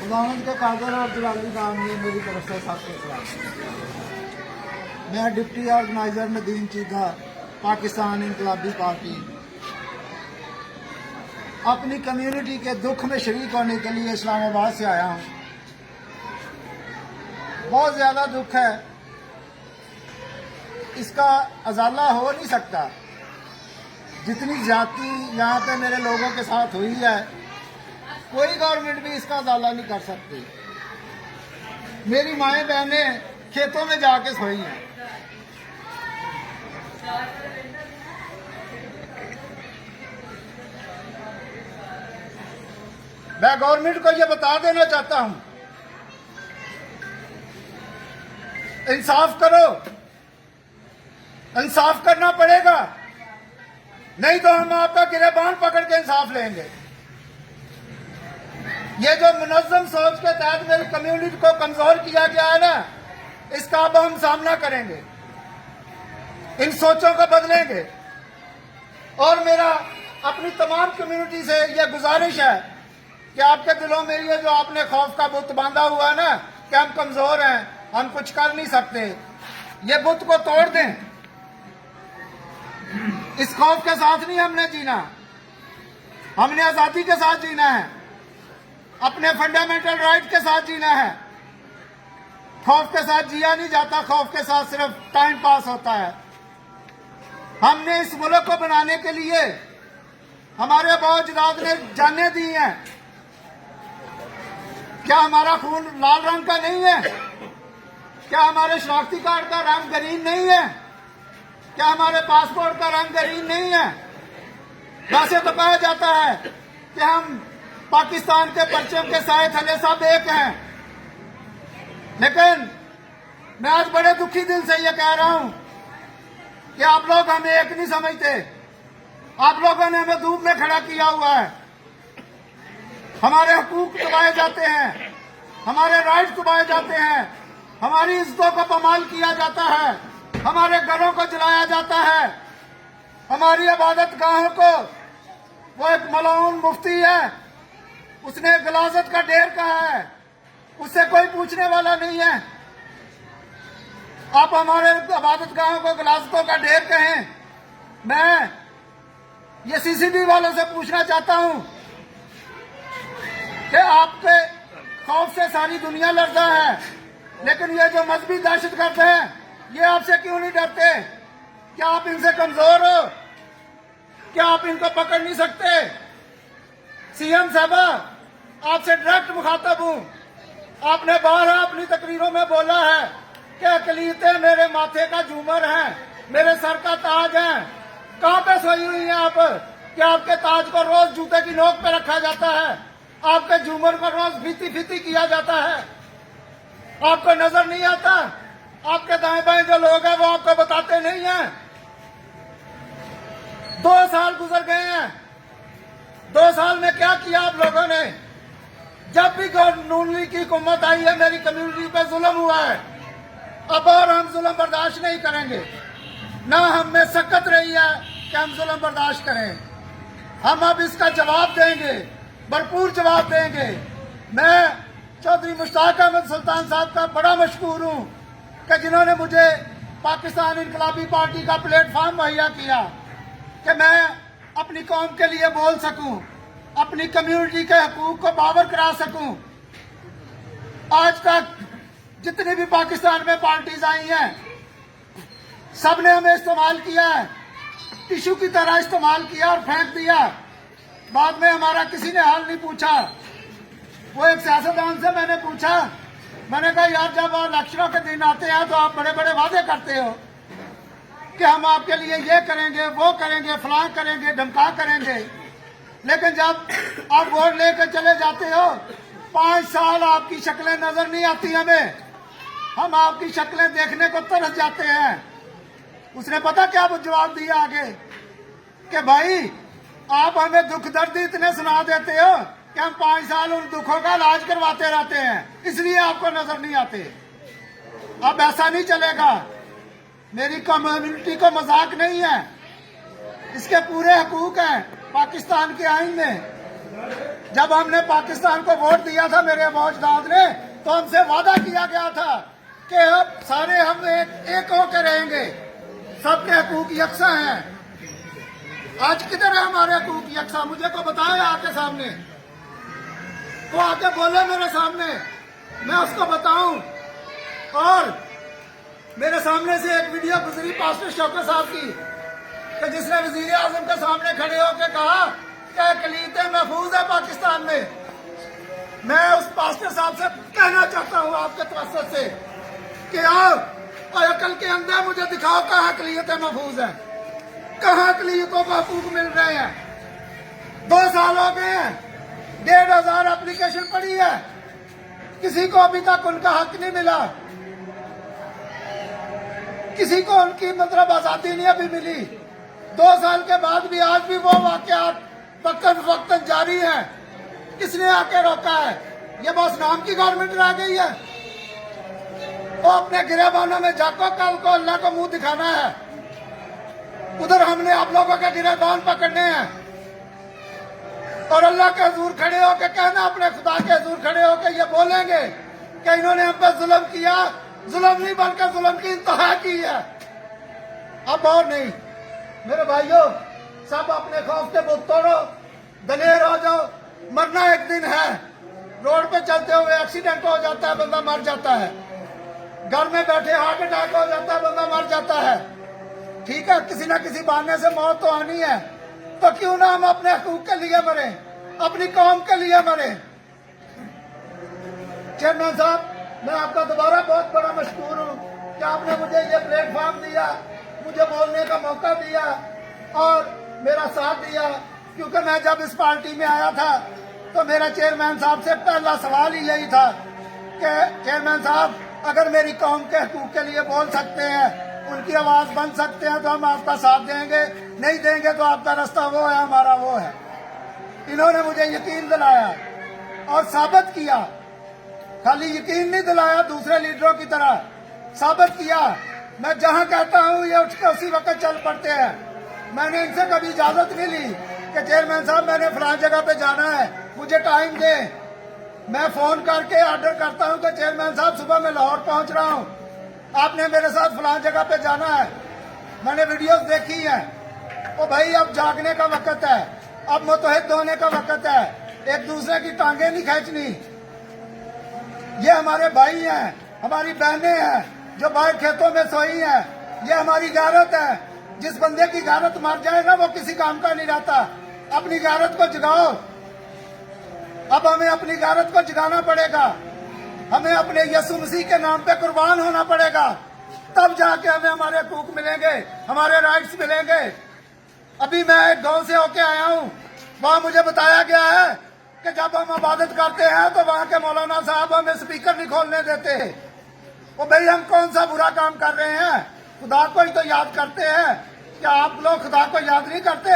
खुदावंद के कादर और जलाली नाम में मेरी तरफ से सबको सलाम। मैं deputy organiser Nadeem Chiga, Pakistan Inqilabi party, अपनी कम्युनिटी के दुख में शरीक होने के लिए इस्लामाबाद से आया हूँ। बहुत ज़्यादा दुख है, इसका अजाला हो नहीं सकता। जितनी ज्यादती यहाँ पे मेरे लोगों के साथ हुई है, कोई गवर्नमेंट भी इसका अजाला नहीं कर सकती। मेरी माएँ बहनें खेतों में जाके सोई हैं। मैं गवर्नमेंट को यह बता देना चाहता हूं, इंसाफ करो। इंसाफ करना पड़ेगा, नहीं तो हम आपका गिरेबान पकड़ के इंसाफ लेंगे। ये जो मुनज़्ज़म सोच के तहत मेरी कम्युनिटी को कमजोर किया गया है ना, इसका अब हम सामना करेंगे, इन सोचों को बदलेंगे। और मेरा अपनी तमाम कम्युनिटी से यह गुजारिश है कि आपके दिलों में ये जो आपने खौफ का बुत बांधा हुआ है ना कि हम कमजोर हैं, हम कुछ कर नहीं सकते, ये बुत को तोड़ दें। इस खौफ के साथ नहीं हमने जीना, हमने आजादी के साथ जीना है, अपने फंडामेंटल राइट के साथ जीना है। खौफ के साथ जिया नहीं जाता, खौफ के साथ सिर्फ टाइम पास होता है। हमने इस मुल्क को बनाने के लिए हमारे बाओ-अजदाद ने जानें दी हैं। क्या हमारा खून लाल रंग का नहीं है? क्या हमारे शनाख्ती कार्ड का रंग ग्रीन नहीं है? क्या हमारे पासपोर्ट का रंग ग्रीन नहीं है? वैसे तो कहा जाता है कि हम पाकिस्तान के परचम के साए थले सब एक हैं, लेकिन मैं आज बड़े दुखी दिल से ये कह रहा हूं कि आप लोग हमें एक नहीं समझते। आप लोगों ने हमें धूप में खड़ा किया हुआ है। हमारे हुकूक दबाए जाते हैं, हमारे राइट्स दबाए जाते हैं, हमारी इज्जतों को पामाल किया जाता है, हमारे घरों को जलाया जाता है, हमारी इबादत गाहों को, वो एक मलाउन मुफ्ती है, उसने गलाजत का ढेर कहा है, उससे कोई पूछने वाला नहीं है। आप हमारे इबादत गाहों को गलाजतों का ढेर कहें। मैं ये सीसीबी वालों से पूछना चाहता हूं कि आपके खौफ से सारी दुनिया लड़ता है, लेकिन ये जो मजहबी दहशतगर्द हैं, ये आपसे क्यों नहीं डरते? क्या आप इनसे कमजोर हो? क्या आप इनको पकड़ नहीं सकते? सीएम साहबा, आपसे डायरेक्ट मुखातब हूं। आपने बारहा अपनी तकरीरों में बोला है कि अकलीतें मेरे माथे का झूमर हैं, मेरे सर का ताज है। कहां पे सोई हुई हैं आप कि आपके ताज को रोज जूते की नोक पे रखा जाता है, आपके झूमर को रोज फीती फीती किया जाता है? आपको नजर नहीं आता? आपके दाएं बाएं जो लोग हैं वो आपको बताते नहीं हैं। 2 साल गुजर गए हैं, 2 साल में क्या किया आप लोगों ने? जब भी नून लीग की हुकूमत आई है, मेरी कम्युनिटी पे जुल्म हुआ है। अब और हम जुल्म बर्दाश्त नहीं करेंगे, ना हम में सकत रही है कि हम जुल्म बर्दाश्त करें। हम अब इसका जवाब देंगे, भरपूर जवाब देंगे। मैं चौधरी मुश्ताक अहमद सुल्तान साहब का बड़ा मशकूर हूं कि जिन्होंने मुझे पाकिस्तान इनकलाबी पार्टी का प्लेटफॉर्म मुहैया किया कि मैं अपनी कौम के लिए बोल सकूं, अपनी कम्युनिटी के हकूक को बावर करा सकूं। आज तक जितनी भी पाकिस्तान में पार्टीज आई हैं, सबने हमें इस्तेमाल किया है, टिश्यू की तरह इस्तेमाल किया और फेंक दिया। बाद में हमारा किसी ने हाल नहीं पूछा। वो एक सियासतदान से मैंने पूछा, मैंने कहा यार, जब इलेक्शनों के दिन आते हैं तो आप बड़े बड़े वादे करते हो कि हम आपके लिए ये करेंगे, वो करेंगे, फलां करेंगे, धमका करेंगे, लेकिन जब आप वोट लेकर चले जाते हो, 5 साल आपकी शक्लें नजर नहीं आती हमें। हम आपकी शक्लें देखने को तरस जाते हैं। उसने पता क्या जवाब दिया आगे कि भाई, आप हमें दुख दर्द इतने सुना देते हो कि हम 5 साल उन दुखों का इलाज करवाते रहते हैं, इसलिए आपको नजर नहीं आते। अब ऐसा नहीं चलेगा। मेरी कम्युनिटी को मजाक नहीं है, इसके पूरे हकूक हैं पाकिस्तान के आईन में। जब हमने पाकिस्तान को वोट दिया था मेरे मौजदाद ने, तो हमसे वादा किया गया था कि अब सारे हम एक होकर रहेंगे, सबके हकूक यकसा हैं। आज किधर है हमारे हकूक यकसा? मुझे को बताए आके सामने, वो आके बोले मेरे सामने, मैं उसको बताऊं। और मेरे सामने से एक वीडियो गुजरी पास्टर शौकत साहब की, कि जिसने वजीर आजम के सामने खड़े होकर कहा कि अक़लियतें महफूज है पाकिस्तान में। मैं उस पास्टर साहब से कहना चाहता हूं आपके तवज्जुह से कि आओ और अकल के अंदर मुझे दिखाओ कहाँ अक़लियतें महफूज है, कहाँ अक़लियतों को हकूक मिल रहे हैं। 2 साल हो गए हैं, 1500 एप्लीकेशन पड़ी है, किसी को अभी तक उनका हक नहीं मिला, किसी को उनकी मतलब आजादी नहीं अभी मिली। 2 साल के बाद भी आज भी वो वाकयात वक्तन जारी है। किसने आके रोका है? ये बस नाम की गवर्नमेंट रह गई है। वो अपने गिरेबानों में जाको, कल को अल्लाह को मुंह दिखाना है। उधर हमने आप लोगों के गिरेबान पकड़ने हैं और अल्लाह के हजूर खड़े होके कहना, अपने खुदा के हजूर खड़े होके ये बोलेंगे कि इन्होंने हम पर जुल्म किया। जुल्म नहीं बनकर जुल्म की इंतहा की है, अब और नहीं। मेरे भाइयों, सब अपने खौफ के बुत तोड़ो, दलेर हो जाओ। मरना एक दिन है, रोड पे चलते हुए एक्सीडेंट हो जाता है, बंदा मर जाता है। घर में बैठे हार्ट अटैक हो जाता है, बंदा मर जाता है। ठीक है, किसी न किसी बहाने से मौत तो आनी है, तो क्यों ना हम अपने हकूक के लिए मरे, अपनी कौम के लिए मरे। चेयरमैन साहब, मैं आपका दोबारा बहुत बड़ा मशकूर हूँ कि आपने मुझे ये प्लेटफॉर्म दिया, मुझे बोलने का मौका दिया और मेरा साथ दिया। क्योंकि मैं जब इस पार्टी में आया था तो मेरा चेयरमैन साहब से पहला सवाल ही यही था कि चेयरमैन साहब, अगर मेरी कौम के हकूक के लिए बोल सकते हैं, उनकी आवाज बन सकते हैं, तो हम आपका साथ देंगे, नहीं देंगे तो आपका रास्ता वो है, हमारा वो है। इन्होंने मुझे यकीन दिलाया और साबित किया, खाली यकीन नहीं दिलाया दूसरे लीडरों की तरह, साबित किया। मैं जहां कहता हूं ये उठ के उसी वक्त चल पड़ते हैं। मैंने इनसे कभी इजाजत नहीं ली कि चेयरमैन साहब मैंने फलां जगह पे जाना है, मुझे टाइम दे। मैं फोन करके ऑर्डर करता हूं कि चेयरमैन साहब सुबह मैं लाहौर पहुंच रहा हूं, आपने मेरे साथ फलां जगह पे जाना है। मैंने वीडियोस देखी है। ओ भाई, अब जागने का वक्त है, अब मुतहद होने का वक्त है, एक दूसरे की टांगे नहीं खींचनी। ये हमारे भाई हैं, हमारी बहनें हैं जो बाहर खेतों में सोई हैं। ये हमारी गैरत है। जिस बंदे की गैरत मर जाए ना, वो किसी काम का नहीं रहता। अपनी गैरत को जगाओ। अब हमें अपनी गैरत को जगाना पड़ेगा। हमें अपने यीशु मसीह के नाम पे कुर्बान होना पड़ेगा, तब जाके हमें हमारे हकूक मिलेंगे, हमारे राइट्स मिलेंगे। अभी मैं एक गांव से होके आया हूँ, वहां मुझे बताया गया है कि जब हम इबादत करते हैं तो वहां के मौलाना साहब हमें स्पीकर नहीं खोलने देते। वो भाई, हम कौन सा बुरा काम कर रहे हैं? खुदा को ही तो याद करते हैं। क्या आप लोग खुदा को याद नहीं करते?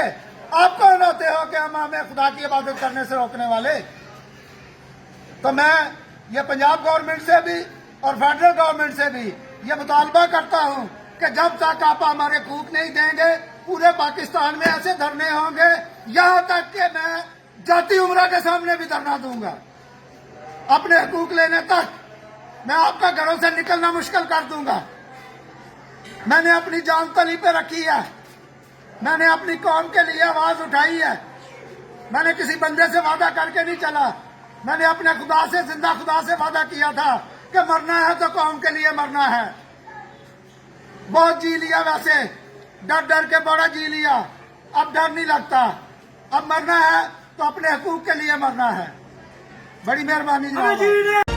आप कौन होते हो कि हम हमें खुदा की इबादत करने से रोकने वाले? तो मैं ये पंजाब गवर्नमेंट से भी और फेडरल गवर्नमेंट से भी ये मुतालबा करता हूँ कि जब तक आप हमारे हकूक नहीं देंगे, पूरे पाकिस्तान में ऐसे धरने होंगे, यहाँ तक कि मैं जाती उम्रा के सामने भी धरना दूंगा अपने हकूक लेने तक। मैं आपका घरों से निकलना मुश्किल कर दूंगा। मैंने अपनी जान तली पे रखी है, मैंने अपनी कौम के लिए आवाज उठाई है। मैंने किसी बंदे से वादा करके नहीं चला, मैंने अपने खुदा से, जिंदा खुदा से वादा किया था कि मरना है तो कौम के लिए मरना है। बहुत जी लिया, वैसे डर डर के बड़ा जी लिया, अब डर नहीं लगता। अब मरना है तो अपने हकूक के लिए मरना है। बड़ी मेहरबानी।